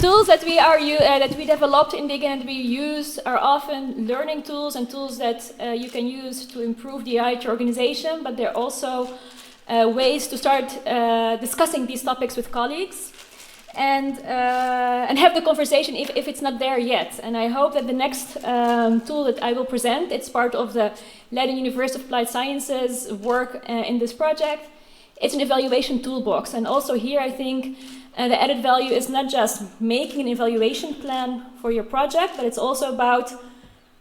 Tools that we developed in DiGiN and we use are often learning tools and tools that you can use to improve DEI at your organization, but they're also ways to start discussing these topics with colleagues and have the conversation if it's not there yet. And I hope that the next tool that I will present, it's part of the Leiden University of Applied Sciences work in this project. It's an evaluation toolbox, and also here I think the added value is not just making an evaluation plan for your project, but it's also about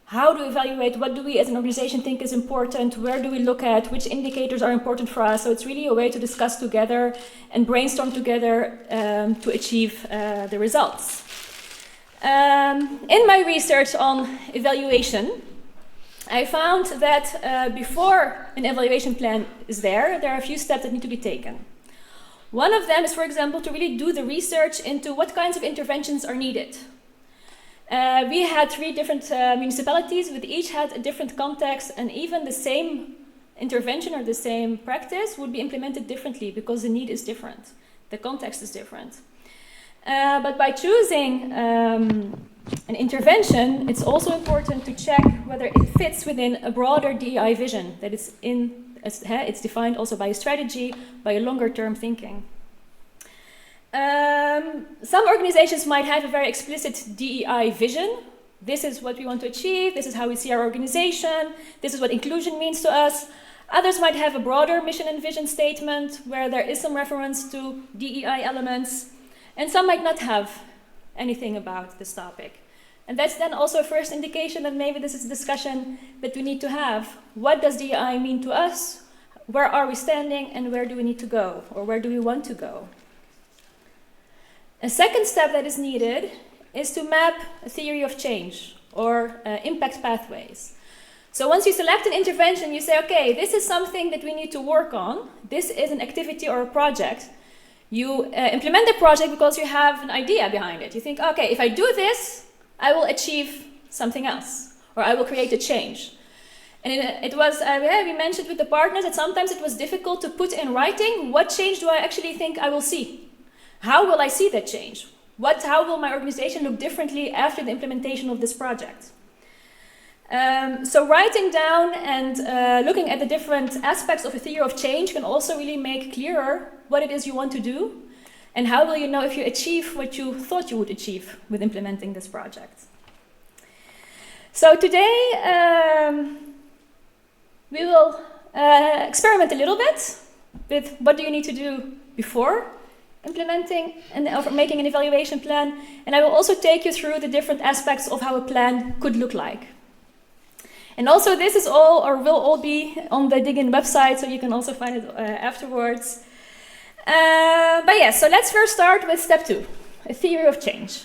how to evaluate, what do we as an organization think is important, where do we look at, which indicators are important for us. So it's really a way to discuss together and brainstorm together to achieve the results. In my research on evaluation, I found that before an evaluation plan is there are a few steps that need to be taken. One of them is, for example, to really do the research into what kinds of interventions are needed. We had 3 different municipalities, with each had a different context, and even the same intervention or the same practice would be implemented differently because the need is different, the context is different. But by choosing an intervention, it's also important to check whether it fits within a broader DEI vision that is it's defined also by a strategy, by a longer-term thinking. Some organizations might have a very explicit DEI vision. This is what we want to achieve, this is how we see our organization, this is what inclusion means to us. Others might have a broader mission and vision statement where there is some reference to DEI elements, and some might not have anything about this topic. And that's then also a first indication that maybe this is a discussion that we need to have. What does DEI mean to us? Where are we standing and where do we need to go, or where do we want to go? A second step that is needed is to map a theory of change or impact pathways. So once you select an intervention, you say, okay, this is something that we need to work on. This is an activity or a project. You implement the project because you have an idea behind it. You think, okay, if I do this, I will achieve something else, or I will create a change. And it was, we mentioned with the partners that sometimes it was difficult to put in writing, what change do I actually think I will see? How will I see that change? How will my organization look differently after the implementation of this project? So writing down and looking at the different aspects of a theory of change can also really make clearer what it is you want to do, and how will you know if you achieve what you thought you would achieve with implementing this project. So today we will experiment a little bit with what do you need to do before implementing and making an evaluation plan, and I will also take you through the different aspects of how a plan could look like. And also this is all, or will all be on the DiGiN website, so you can also find it afterwards. But yes, so let's first start with step 2, a theory of change.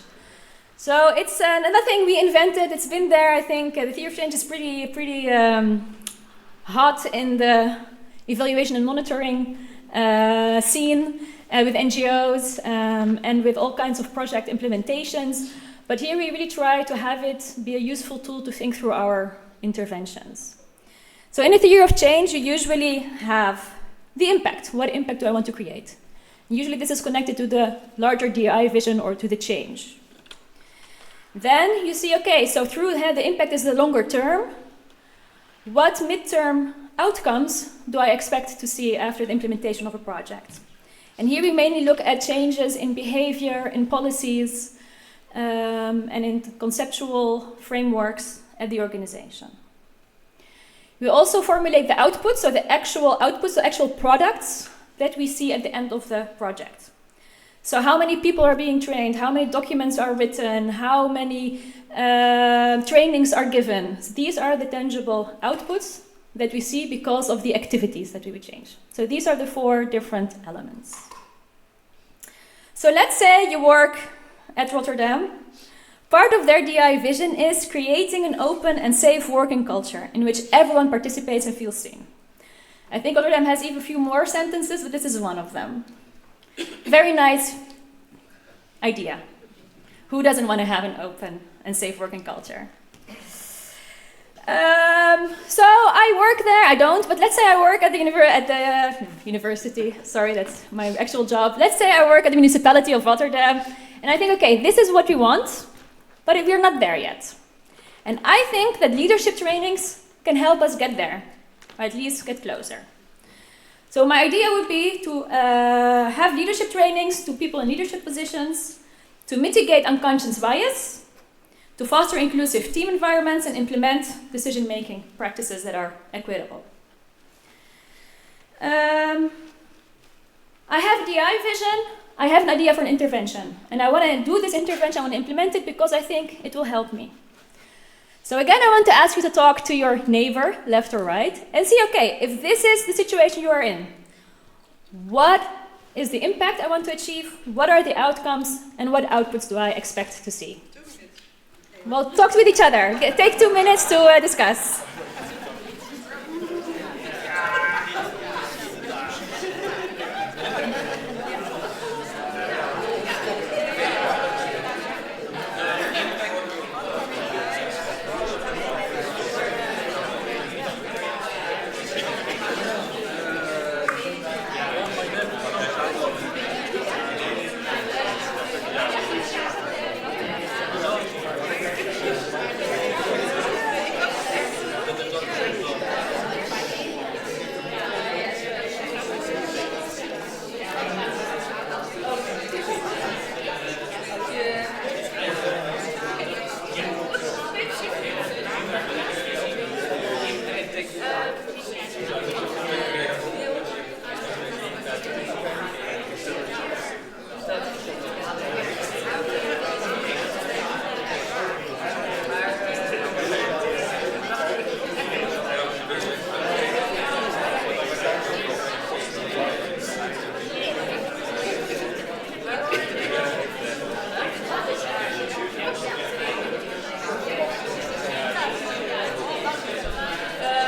So it's nothing we invented, it's been there, I think. The theory of change is pretty hot in the evaluation and monitoring scene with NGOs and with all kinds of project implementations. But here we really try to have it be a useful tool to think through our interventions. So in a theory of change, you usually have the impact. What impact do I want to create? Usually this is connected to the larger DEI vision or to the change. Then you see, okay, so through the impact is the longer term. What midterm outcomes do I expect to see after the implementation of a project? And here we mainly look at changes in behavior, in policies, and in conceptual frameworks at the organization. We also formulate the output, so the actual outputs, the actual products that we see at the end of the project. So how many people are being trained, how many documents are written, how many trainings are given. So these are the tangible outputs that we see because of the activities that we would change. So these are the 4 different elements. So let's say you work at Rotterdam. Part of their DEI vision is creating an open and safe working culture in which everyone participates and feels seen. I think Rotterdam has even a few more sentences, but this is one of them. Very nice idea. Who doesn't want to have an open and safe working culture? So I work there, I don't, but let's say I work at the university, sorry, that's my actual job. Let's say I work at the municipality of Rotterdam, And I think, okay, this is what we want, but we're not there yet. And I think that leadership trainings can help us get there, or at least get closer. So my idea would be to have leadership trainings to people in leadership positions, to mitigate unconscious bias, to foster inclusive team environments, and implement decision-making practices that are equitable. I have DEI vision. I have an idea for an intervention, and I want to do this intervention, I want to implement it because I think it will help me. So again, I want to ask you to talk to your neighbor, left or right, and see, okay, if this is the situation you are in, what is the impact I want to achieve, what are the outcomes, and what outputs do I expect to see? 2 minutes. Well, talk with each other. Take 2 minutes to discuss.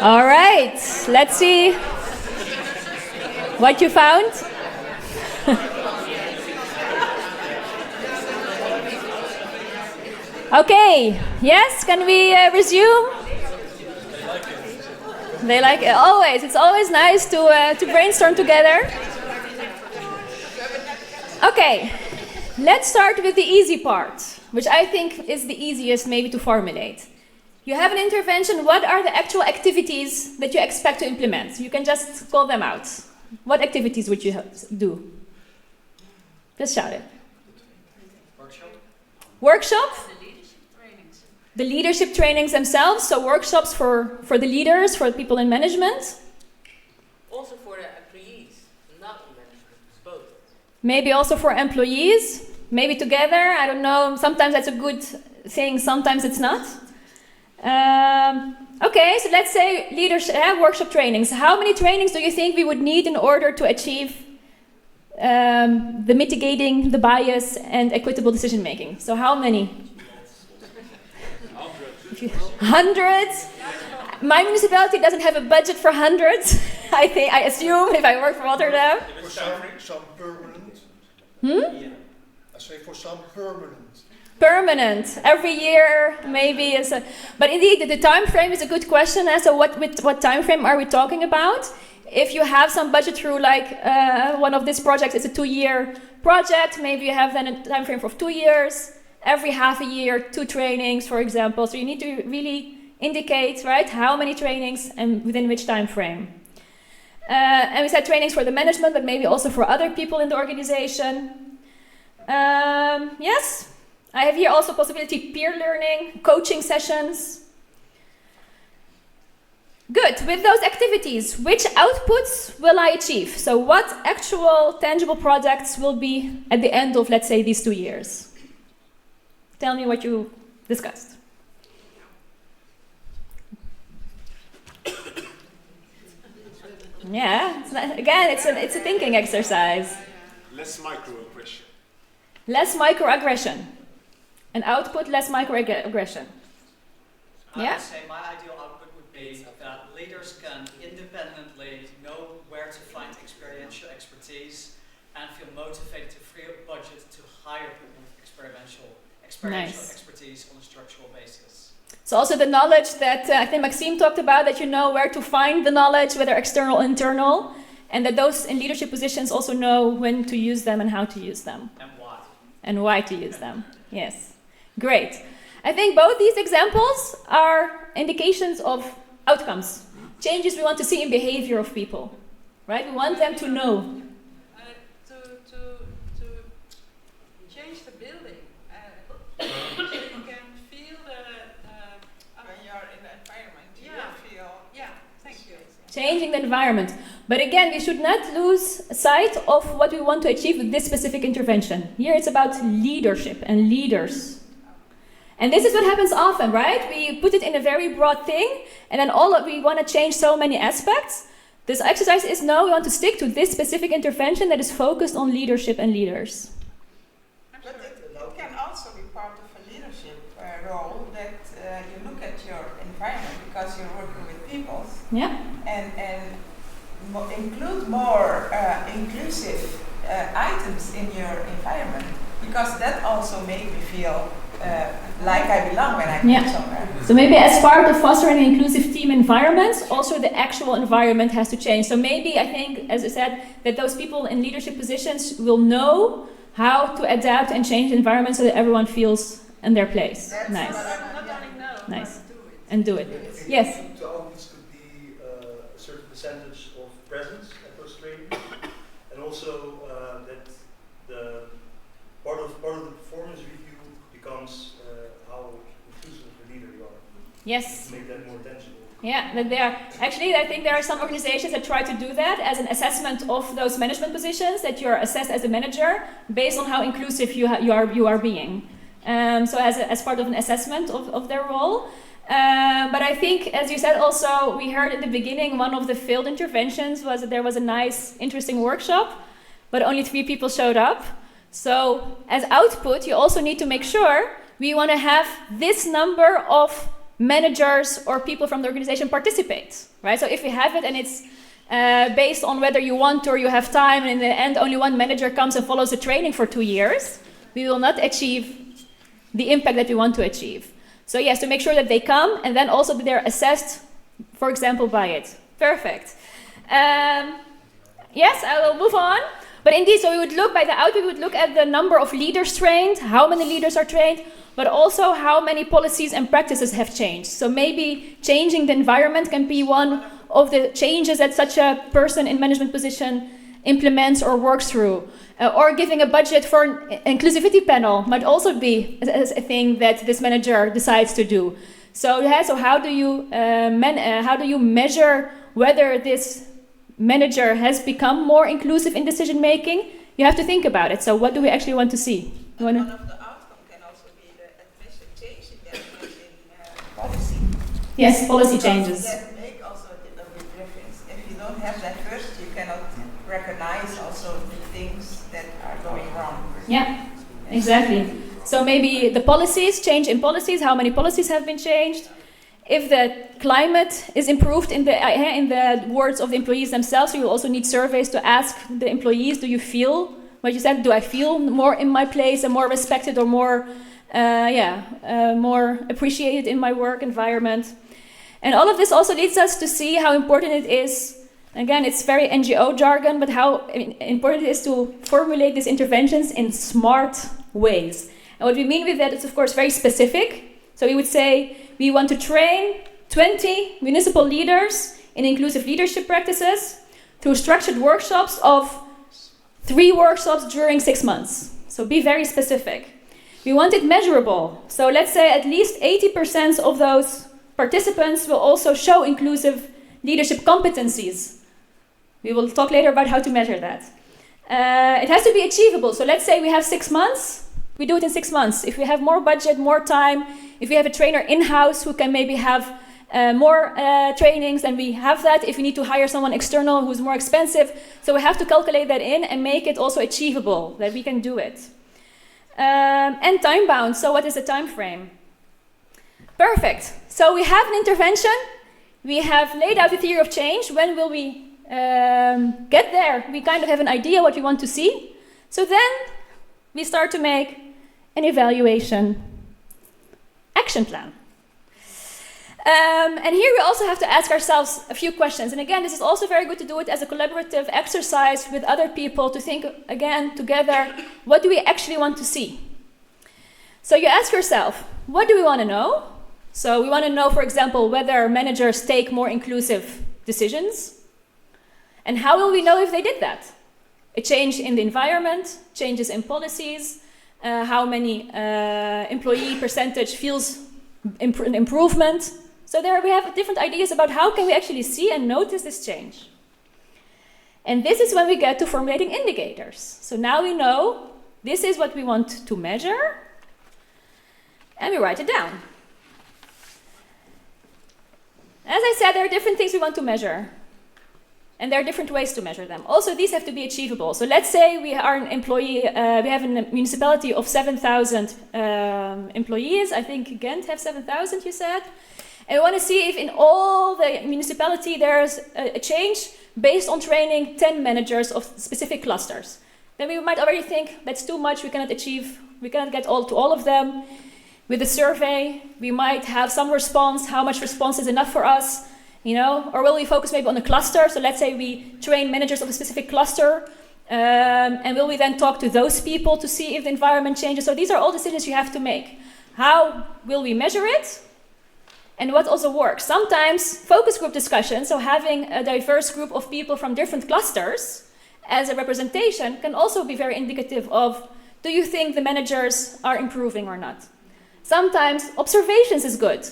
All right, let's see what you found. Okay, yes, can we resume? They like it. Always. It's always nice to brainstorm together. Okay, let's start with the easy part, which I think is the easiest maybe to formulate. You have an intervention. What are the actual activities that you expect to implement? You can just call them out. What activities would you do? Just shout it. Workshop. Workshop? The leadership trainings. The leadership trainings themselves, so workshops for the leaders, for the people in management. Also for the employees, not in management, it's both. Maybe also for employees, maybe together, I don't know. Sometimes that's a good thing, sometimes it's not. Okay, so let's say leadership workshop trainings. How many trainings do you think we would need in order to achieve the mitigating the bias and equitable decision making? So how many? Hundreds. My municipality doesn't have a budget for hundreds. I assume if I work for Rotterdam. For some permanent. I say for some permanent. Permanent, every year maybe is a, but indeed the time frame is a good question. So what time frame are we talking about? If you have some budget through like one of these projects, it's a 2-year project, maybe you have then a time frame for 2 years, every half a year, 2 trainings, for example. So you need to really indicate, right, how many trainings and within which time frame. And we said trainings for the management, but maybe also for other people in the organization. Yes. I have here also possibility peer learning, coaching sessions. Good, with those activities, which outputs will I achieve? So what actual tangible projects will be at the end of, let's say, these 2 years? Tell me what you discussed. Yeah, it's a thinking exercise. Less microaggression. Less microaggression. An output, less microaggression. I would say my ideal output would be that leaders can independently know where to find experiential expertise and feel motivated to free up budget to hire people with experiential expertise on a structural basis. So also the knowledge that I think Maxime talked about, that you know where to find the knowledge, whether external or internal, and that those in leadership positions also know when to use them and how to use them. and why to use them. Yes, great. I think both these examples are indications of outcomes, changes we want to see in behavior of people, right? We want them to know. To change the building, so you can feel when you're in the environment, you feel, thank you. Changing the environment. But again, we should not lose sight of what we want to achieve with this specific intervention. Here it's about leadership and leaders. And this is what happens often, right? We put it in a very broad thing, and then we want to change so many aspects. This exercise is no, we want to stick to this specific intervention that is focused on leadership and leaders. But it can also be part of a leadership role that you look at your environment because you're working with people. Yeah. And include more inclusive items in your environment, because that also made me feel like I belong when I come somewhere. So maybe as part of fostering an inclusive team environments, also the actual environment has to change. So maybe I think, as I said, that those people in leadership positions will know how to adapt and change the environment so that everyone feels in their place. That's nice. Not only know, nice. but do it. And do it. Yes. The outputs could be a certain percentage of presence at those trainings, and also that the part of the performance review becomes how inclusive of a leader you are. Yes. To make that more tangible. Yeah, that they are actually. I think there are some organizations that try to do that as an assessment of those management positions. That you are assessed as a manager based on how inclusive you are being. So as part of an assessment of their role. But I think, as you said, also we heard in the beginning one of the failed interventions was that there was a nice, interesting workshop, but only 3 people showed up. So as output, you also need to make sure we want to have this number of managers or people from the organization participate, right? So if we have it and it's based on whether you want to or you have time, and in the end only one manager comes and follows the training for 2 years, we will not achieve the impact that we want to achieve. So yes, to make sure that they come, and then also that they're assessed, for example, by it. Perfect. Yes, I will move on. But indeed, so we would look, by the output, we would look at the number of leaders trained, how many leaders are trained, but also how many policies and practices have changed. So maybe changing the environment can be one of the changes that such a person in management position implements or works through. Or giving a budget for an inclusivity panel might also be a thing that this manager decides to do. So how do you measure whether this manager has become more inclusive in decision making? You have to think about it. So what do we actually want to see? One of the outcomes can also be the administrative change in policy. Yes, policy Because changes. that make also a big difference. If you don't have that first, you cannot recognize also the things that are going wrong. Yeah, exactly. So maybe the policies, change in policies, how many policies have been changed. If the climate is improved in the words of the employees themselves, you will also need surveys to ask the employees, do you feel, what you said, do I feel more in my place and more respected or more appreciated in my work environment? And all of this also leads us to see how important it is. Again, it's very NGO jargon, but how important it is to formulate these interventions in smart ways. And what we mean with that is, of course, very specific. So we would say we want to train 20 municipal leaders in inclusive leadership practices through structured workshops of 3 workshops during 6 months. So be very specific. We want it measurable. So let's say at least 80% of those participants will also show inclusive leadership competencies. We will talk later about how to measure that. It has to be achievable. So let's say we have 6 months. We do it in 6 months. If we have more budget, more time, if we have a trainer in-house who can maybe have more trainings, then we have that. If we need to hire someone external who's more expensive, so we have to calculate that in and make it also achievable, that we can do it. And time-bound. So what is the time frame? Perfect. So we have an intervention. We have laid out the theory of change. When will we get there? We kind of have an idea what we want to see. So then we start to make an evaluation action plan. And here we also have to ask ourselves a few questions. And again, this is also very good to do it as a collaborative exercise with other people to think again together, what do we actually want to see? So you ask yourself, what do we want to know? So we want to know, for example, whether managers take more inclusive decisions. And how will we know if they did that? A change in the environment, changes in policies, how many employee percentage feels an improvement. So there we have different ideas about how can we actually see and notice this change. And this is when we get to formulating indicators. So now we know this is what we want to measure, and we write it down. As I said, there are different things we want to measure. And there are different ways to measure them. Also, these have to be achievable. So let's say we are an employee, we have a municipality of 7,000 employees. I think Ghent have 7,000, you said. And we want to see if in all the municipality there's a change based on training 10 managers of specific clusters. Then we might already think that's too much, we cannot get to all of them. With a survey, we might have some response, how much response is enough for us, you know, or will we focus maybe on a cluster? So let's say we train managers of a specific cluster, and will we then talk to those people to see if the environment changes? So these are all decisions you have to make. How will we measure it? And what also works? Sometimes focus group discussions, so having a diverse group of people from different clusters as a representation can also be very indicative of, do you think the managers are improving or not? Sometimes observations is good.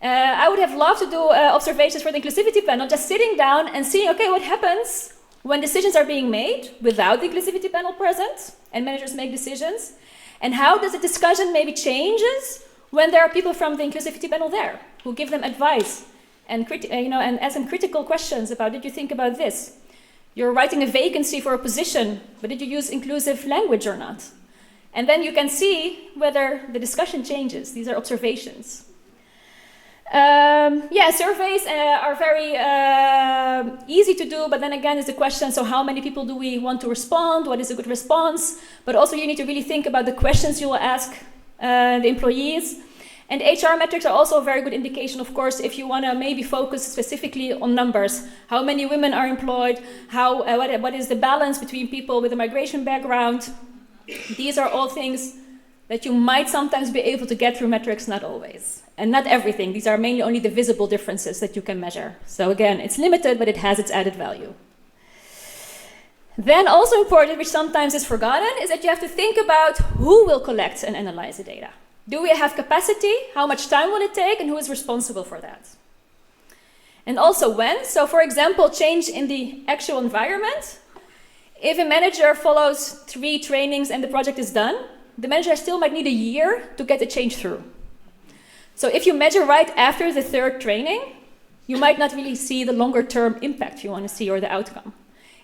I would have loved to do observations for the inclusivity panel, just sitting down and seeing, okay, what happens when decisions are being made without the inclusivity panel present and managers make decisions, and how does the discussion maybe changes when there are people from the inclusivity panel there who give them advice and and ask them critical questions about, did you think about this? You're writing a vacancy for a position, but did you use inclusive language or not? And then you can see whether the discussion changes. These are observations. Surveys are very easy to do, but then again is the question, so how many people do we want to respond? What is a good response? But also you need to really think about the questions you will ask the employees. And HR metrics are also a very good indication, of course, if you want to maybe focus specifically on numbers. How many women are employed? What is the balance between people with a migration background? These are all things that you might sometimes be able to get through metrics, not always. And not everything. These are mainly only the visible differences that you can measure. So again, it's limited, but it has its added value. Then also important, which sometimes is forgotten, is that you have to think about who will collect and analyze the data. Do we have capacity? How much time will it take? And who is responsible for that? And also when. So for example, change in the actual environment. If a manager follows 3 trainings and the project is done, the manager still might need a year to get the change through. So if you measure right after the 3rd training, you might not really see the longer term impact you want to see or the outcome.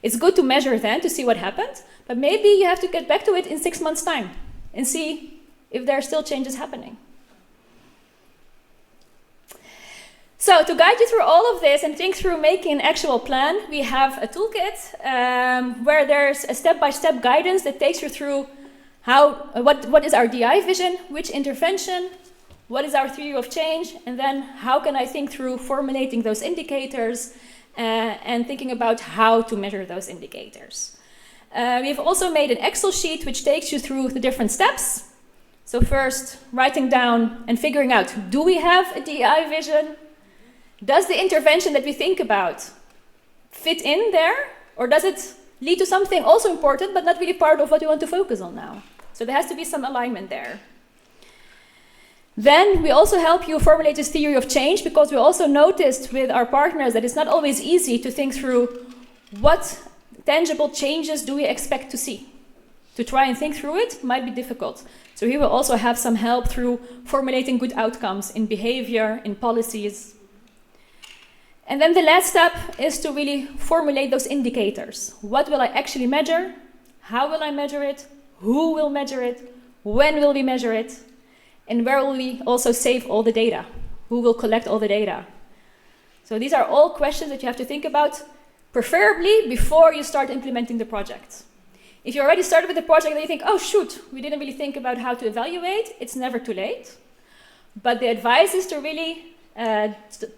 It's good to measure then to see what happened, but maybe you have to get back to it in 6 months' time and see if there are still changes happening. So to guide you through all of this and think through making an actual plan, we have a toolkit where there's a step-by-step guidance that takes you through what is our DEI vision, which intervention, what is our theory of change, and then how can I think through formulating those indicators and thinking about how to measure those indicators. We've also made an Excel sheet which takes you through the different steps. So first, writing down and figuring out, do we have a DEI vision? Does the intervention that we think about fit in there? Or does it lead to something also important, but not really part of what we want to focus on now? So there has to be some alignment there. Then we also help you formulate this theory of change, because we also noticed with our partners that it's not always easy to think through what tangible changes do we expect to see. To try and think through it might be difficult. So here we'll also have some help through formulating good outcomes in behavior, in policies. And then the last step is to really formulate those indicators. What will I actually measure? How will I measure it? Who will measure it? When will we measure it? And where will we also save all the data? Who will collect all the data? So these are all questions that you have to think about, preferably before you start implementing the project. If you already started with the project and you think, oh shoot, we didn't really think about how to evaluate, it's never too late. But the advice is to really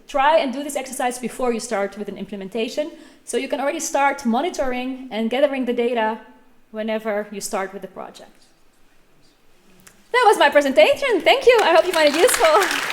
try and do this exercise before you start with an implementation, so you can already start monitoring and gathering the data whenever you start with the project. That was my presentation. Thank you. I hope you find it useful.